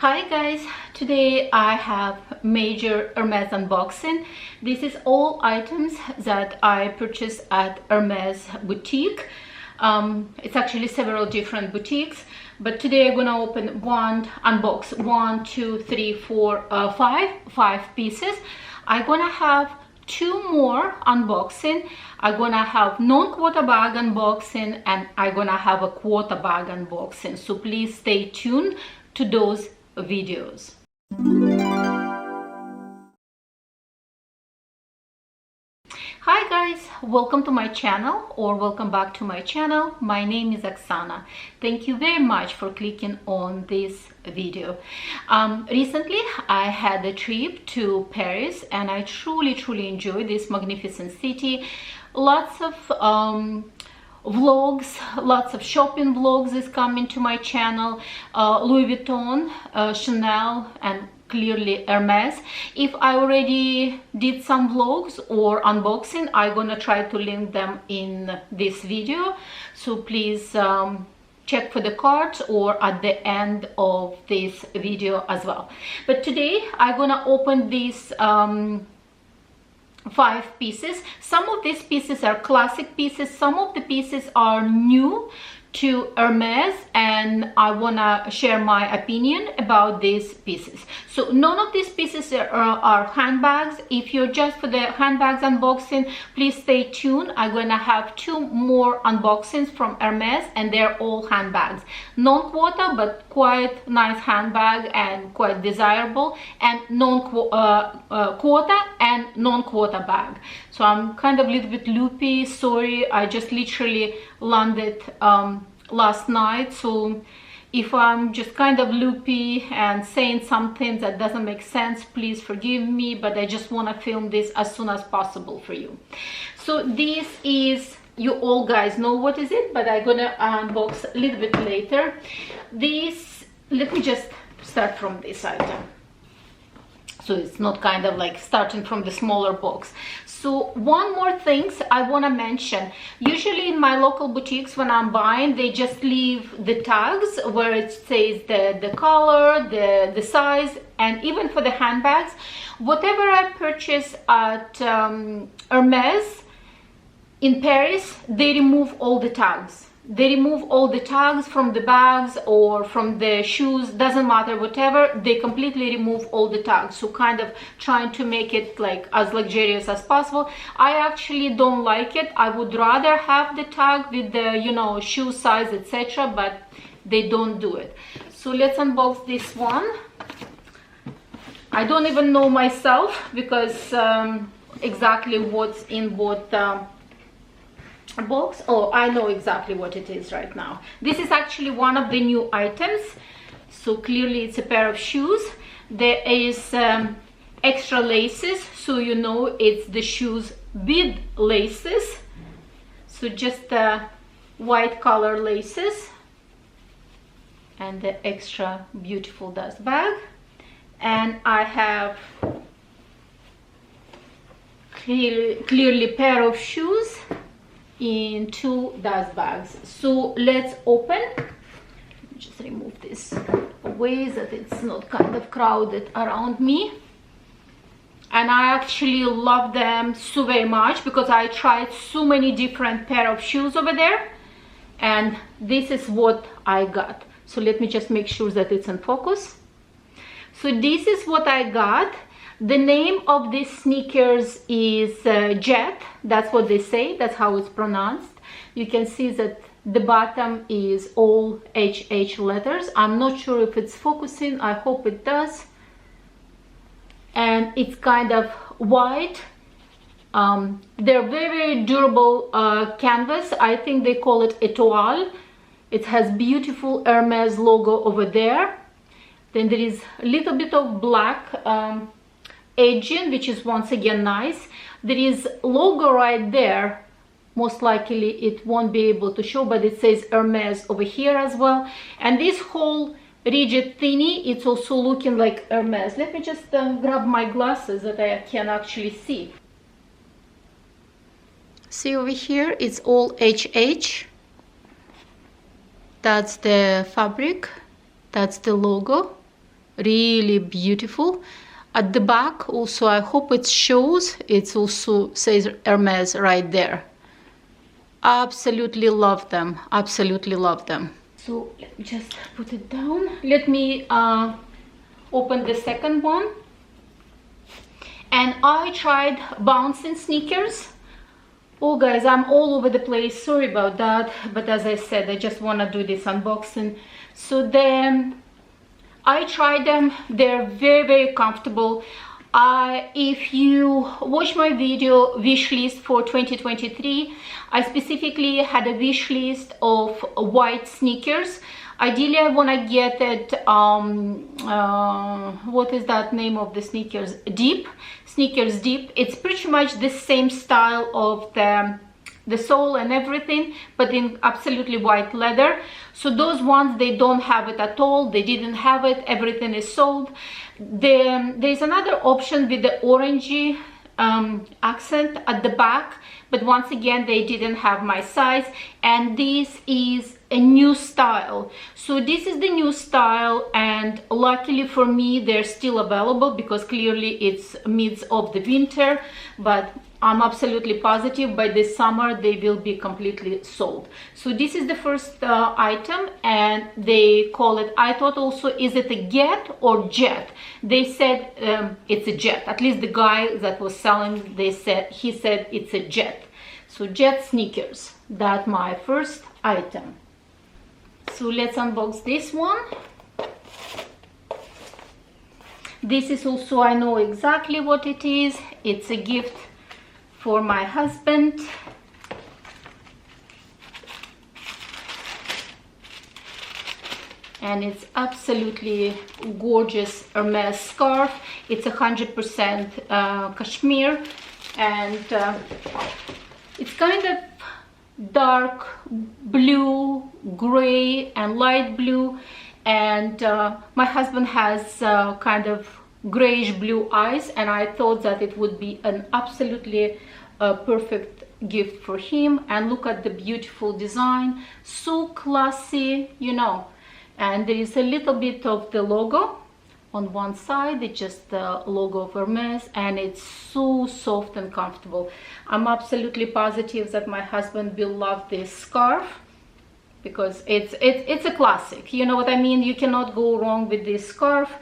Hi guys, today I have major Hermes unboxing. This is all items that I purchased at Hermes boutique. It's actually several different boutiques, but today I'm gonna unbox one, two, three, four, five pieces. I'm gonna have two more unboxing. I'm gonna have non-quota bag unboxing, and I'm gonna have a quota bag unboxing, so please stay tuned to those videos. Hi guys, welcome to my channel, or welcome back to my channel. My name is Oksana. Thank you very much for clicking on this video. Recently I had a trip to Paris and I truly enjoyed this magnificent city. Lots of vlogs, lots of shopping vlogs is coming to my channel. Louis Vuitton, Chanel, and clearly Hermes. If I already did some vlogs or unboxing, I'm gonna try to link them in this video, so please check for the cards or at the end of this video as well. But today I'm gonna open these 5 pieces. Some of these pieces are classic pieces, some of the pieces are new to Hermes, and I wanna share my opinion about these pieces. So none of these pieces are handbags. If you're just for the handbags unboxing, please stay tuned. I'm gonna have 2 more unboxings from Hermes, and they're all handbags. Non-quota, but quite nice handbag and quite desirable, and quota and non-quota bag. So I'm kind of a little bit loopy, sorry, I just literally landed last night, so if I'm just kind of loopy and saying something that doesn't make sense, please forgive me, but I just want to film this as soon as possible for you. So this is, you all guys know what is it, but I'm gonna unbox a little bit later. This, let me just start from this item, so it's not kind of like starting from the smaller box. So one more things I want to mention. Usually in my local boutiques, when I'm buying, they just leave the tags where it says the color, the size, and even for the handbags, whatever I purchase at Hermes in Paris, they remove all the tags. They remove all the tags from the bags or from the shoes, doesn't matter, whatever, they completely remove all the tags. So kind of trying to make it like as luxurious as possible. I actually don't like it. I would rather have the tag with the, you know, shoe size, etc., but they don't do it. So let's unbox this one. I don't even know myself because exactly what's in what box. Oh, I know exactly what it is right now. This is actually one of the new items, so clearly it's a pair of shoes. There is extra laces, so you know it's the shoes with laces. So just white color laces and the extra beautiful dust bag. And I have clearly pair of shoes in 2 dust bags. So let's open. Just remove this away so that it's not kind of crowded around me. And I actually love them so very much because I tried so many different pair of shoes over there, and this is what I got. So let me just make sure that it's in focus. So this is what I got. The name of these sneakers is Jet. That's what they say, that's how it's pronounced. You can see that the bottom is all HH letters. I'm not sure if it's focusing, I hope it does. And it's kind of white. They're very durable canvas. I think they call it Etoile. It has beautiful Hermes logo over there. Then there is a little bit of black edging, which is once again nice. There is logo right there. Most likely it won't be able to show, but it says Hermes over here as well. And this whole rigid thingy, it's also looking like Hermes. Let me just grab my glasses that I can actually see. See over here, it's all HH. That's the fabric, that's the logo. really beautiful. At the back also, I hope it shows, it also says Hermes right there. Absolutely love them, absolutely love them. So let me just put it down. Let me open the second one. And I tried bouncing sneakers. Oh guys, I'm all over the place, sorry about that, but as I said, I just want to do this unboxing. So then I tried them, they're very comfortable. If you watch my video wish list for 2023, I specifically had a wish list of white sneakers. Ideally I want to get it, what is that name of the sneakers? Deep, sneakers deep. It's pretty much the same style of the sole and everything, but in absolutely white leather. So those ones, they don't have it at all, they didn't have it, everything is sold. There's another option with the orangey accent at the back, but once again they didn't have my size, and this is a new style. So this is the new style, and luckily for me they're still available because clearly it's midst of the winter, but I'm absolutely positive by this summer they will be completely sold. So this is the first item, and they call it, I thought also, is it a get or jet? They said it's a jet. At least the guy that was selling, he said it's a jet. So jet sneakers, that's my first item. So let's unbox this one. This is also, I know exactly what it is. It's a gift for my husband. And it's absolutely gorgeous Hermes scarf. It's 100% cashmere, and it's kind of dark blue, gray and light blue, and my husband has kind of grayish blue eyes, and I thought that it would be an absolutely perfect gift for him. And look at the beautiful design, so classy, you know. And there is a little bit of the logo on one side. It's just the logo of Hermes, and it's so soft and comfortable. I'm absolutely positive that my husband will love this scarf because it's a classic, you know what I mean. You cannot go wrong with this scarf.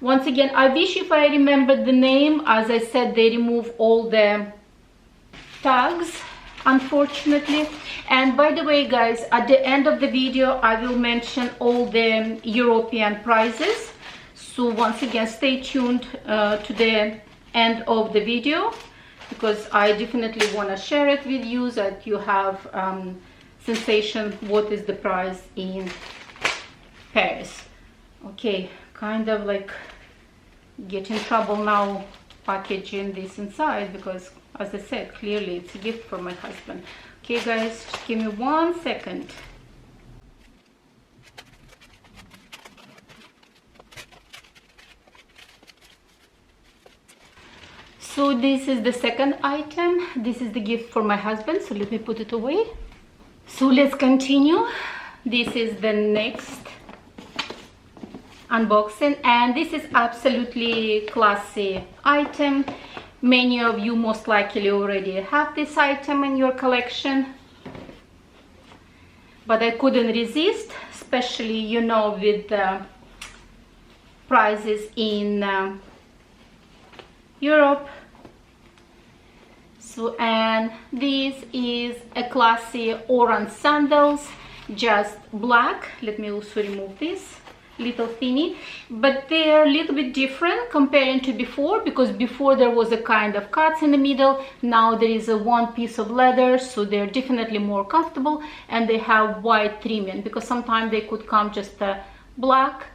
Once again, I wish if I remembered the name. As I said, they remove all the tags, unfortunately. And by the way guys, at the end of the video I will mention all the European prices, so once again stay tuned to the end of the video, because I definitely want to share it with you, that you have sensation what is the price in Paris. Okay, kind of like get in trouble now packaging this inside, because as I said, clearly it's a gift for my husband. Okay guys, just give me 1 second. So this is the second item. This is the gift for my husband, so let me put it away. So let's continue. This is the next unboxing, and this is absolutely classy item. Many of you most likely already have this item in your collection, but I couldn't resist, especially, you know, with the prices in Europe. So, and this is a classy orange sandals, just black. Let me also remove this. Little thinny, but they're a little bit different comparing to before, because before there was a kind of cuts in the middle. Now there is a one piece of leather, so they're definitely more comfortable, and they have white trimming, because sometimes they could come just black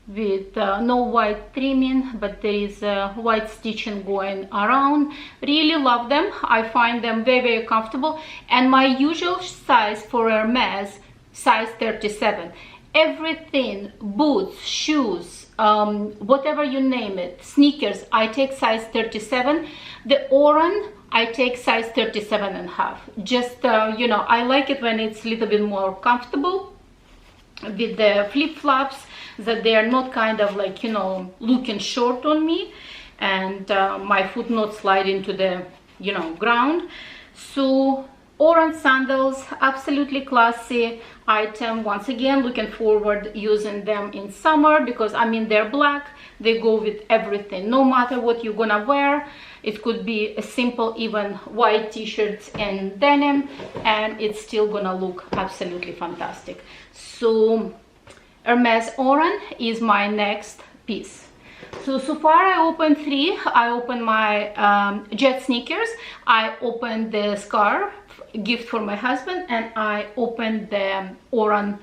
with no white trimming, but there is white stitching going around. Really love them. I find them very comfortable, and my usual size for Hermes, size 37. Everything, boots, shoes, whatever you name it, sneakers, I take size 37. The orange, I take size 37.5. Just, you know, I like it when it's a little bit more comfortable with the flip-flops. that they are not kind of like, you know, looking short on me, and my foot not slide into the, you know, ground. So orange sandals, absolutely classy item. Once again, looking forward using them in summer, because I mean, they're black, they go with everything, no matter what you're gonna wear. It could be a simple even white t-shirts and denim, and it's still gonna look absolutely fantastic. So Hermes orange is my next piece. So far I opened 3. I opened my jet sneakers, I opened the scarf gift for my husband, and I opened the orange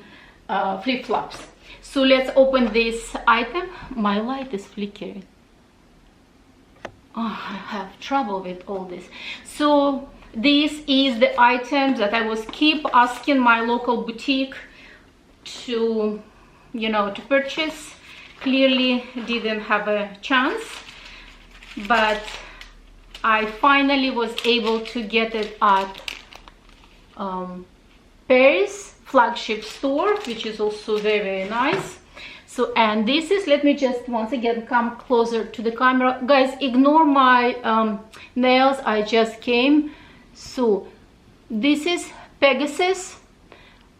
flip-flops. So let's open this item. My light is flickering. Oh, I have trouble with all this. So this is the item that I was keep asking my local boutique to, you know, to purchase. Clearly didn't have a chance, but I finally was able to get it at Paris flagship store, which is also very, very nice. So, and this is, let me just once again come closer to the camera, guys, ignore my nails, I just came. So this is Pegasus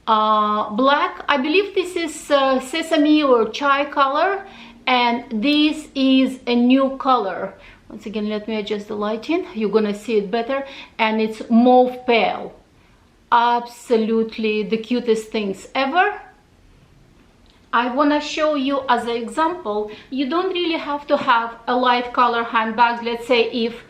black. I believe this is sesame or chai color, and this is a new color. Once again, let me adjust the lighting, you're gonna see it better, and it's mauve pale. Absolutely the cutest things ever. I want to show you as an example, you don't really have to have a light color handbag. Let's say if,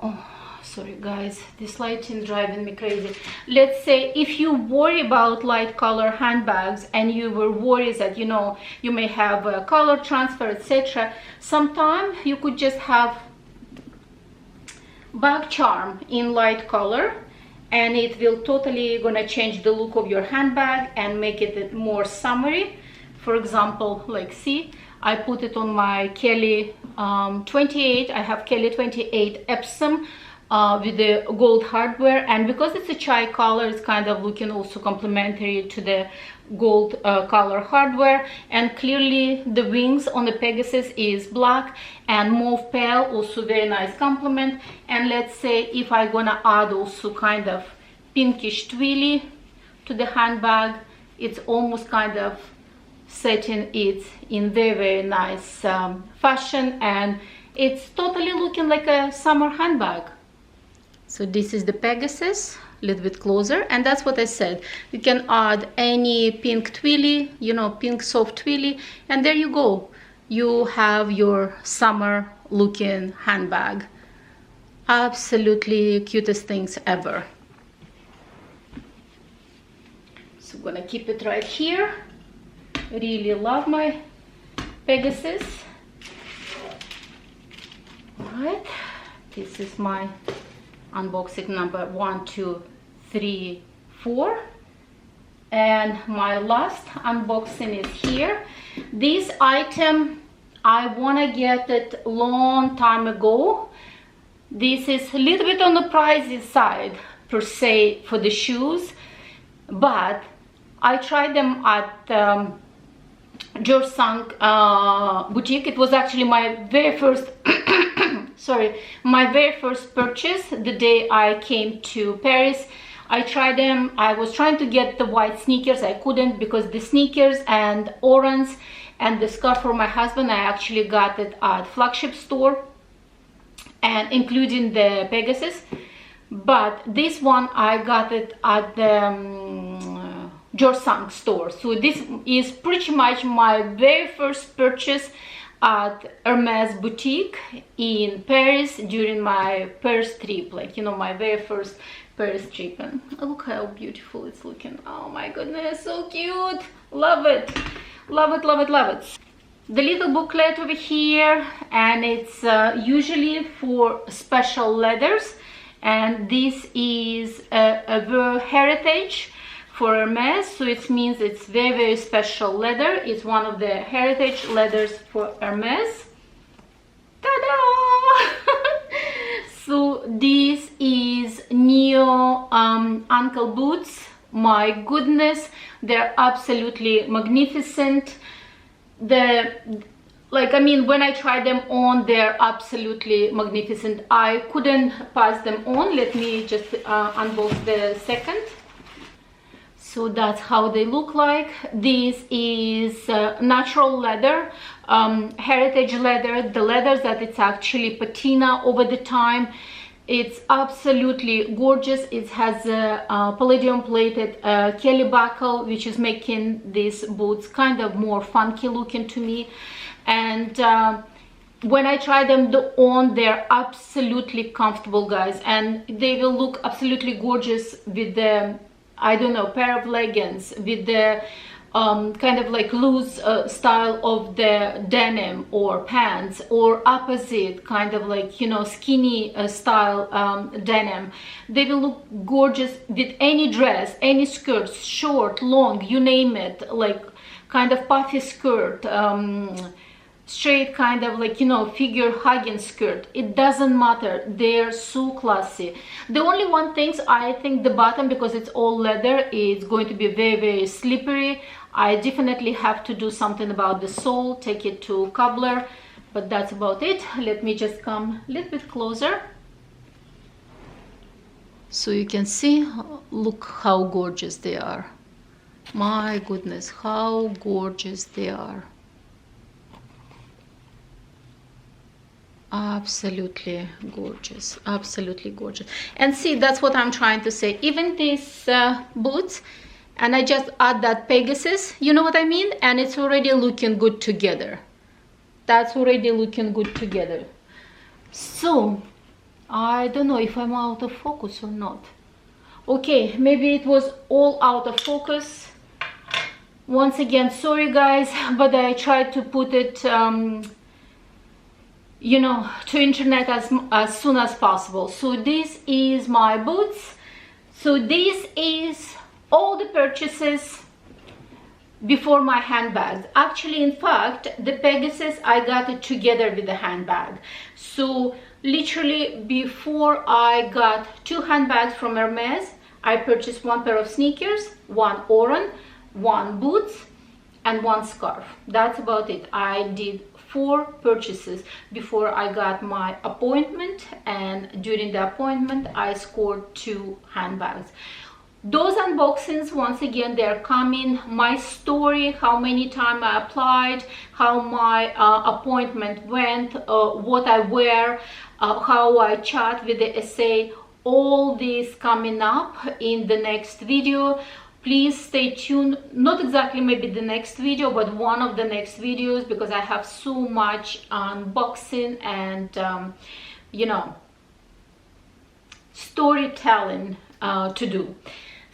oh sorry guys, this lighting is driving me crazy. Let's say if you worry about light color handbags and you were worried that, you know, you may have a color transfer, etc., sometimes you could just have bag charm in light color, and it will totally gonna change the look of your handbag and make it more summery. For example, like, see, I put it on my Kelly 28. I have Kelly 28 Epsom with the gold hardware, and because it's a chai color, it's kind of looking also complementary to the gold color hardware. And clearly the wings on the Pegasus is black and mauve pale, also very nice complement. And let's say if I'm gonna add also kind of pinkish twilly to the handbag, it's almost kind of setting it in very, very nice fashion, and it's totally looking like a summer handbag. So this is the Pegasus, a little bit closer, and that's what I said. You can add any pink twilly, you know, pink soft twilly, and there you go. You have your summer looking handbag. Absolutely cutest things ever. So I'm gonna keep it right here. Really love my Pegasus. All right, this is my unboxing number 1, 2, 3, 4, and my last unboxing is here. This item I want to get it long time ago. This is a little bit on the pricey side per se for the shoes, but I tried them at George Sank boutique. It was actually my very first sorry, my very first purchase the day I came to Paris. I tried them. I was trying to get the white sneakers. I couldn't, because the sneakers and orange and the scarf for my husband, I actually got it at flagship store, and including the Pegasus. But this one I got it at the George Sank store. So this is pretty much my very first purchase at Hermes boutique in Paris during my Paris trip, like, you know, my very first Paris trip. And look how beautiful it's looking. Oh my goodness, so cute. Love it, love it, love it, love it. The little booklet over here, and it's usually for special leathers, and this is a heritage for Hermes, so it means it's very, very special leather. It's one of the heritage leathers for Hermes. Ta-da! So this is neo ankle boots my goodness, they're absolutely magnificent. I mean, when I try them on, they're absolutely magnificent. I couldn't pass them on. Let me just unbox the second. So that's how they look like. This is natural leather, heritage leather, the leather that it's actually patina over the time. It's absolutely gorgeous. It has a palladium plated Kelly buckle, which is making these boots kind of more funky looking to me. And when I try them on, they're absolutely comfortable, guys, and they will look absolutely gorgeous with the, I don't know, pair of leggings, with the kind of like loose style of the denim or pants, or opposite kind of like, you know, skinny style denim. They will look gorgeous with any dress, any skirt, short, long, you name it, like kind of puffy skirt, straight kind of like, you know, figure hugging skirt. It doesn't matter, they're so classy. The only one thing, I think the bottom, because it's all leather, is going to be very, very slippery. I definitely have to do something about the sole, take it to cobbler, but that's about it. Let me just come a little bit closer so you can see. Look how gorgeous they are. My goodness, how gorgeous they are. Absolutely gorgeous, absolutely gorgeous. And see, that's what I'm trying to say. Even these boots, and I just add that Pegasus, you know what I mean, and it's already looking good together. That's already looking good together. So I don't know if I'm out of focus or not. Okay, maybe it was all out of focus. Once again, sorry guys, but I tried to put it you know, to internet as soon as possible. So this is my boots. So this is all the purchases before my handbags. Actually, in fact, the Pegasus, I got it together with the handbag. So literally before I got 2 handbags from Hermes, I purchased 1 pair of sneakers, 1 Oran, 1 boots, and 1 scarf. That's about it. I did 4 purchases before I got my appointment, and during the appointment I scored 2 handbags. Those unboxings, once again, they're coming. My story, how many times I applied, how my appointment went, what I wear, how I chat with the SA, all this coming up in the next video. Please stay tuned, not exactly maybe the next video, but one of the next videos, because I have so much unboxing and you know, storytelling to do.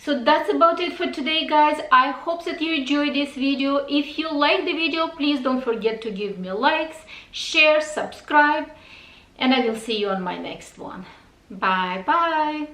So that's about it for today, guys. I hope that you enjoyed this video. If you like the video, please don't forget to give me likes, share, subscribe, and I will see you on my next one. Bye bye.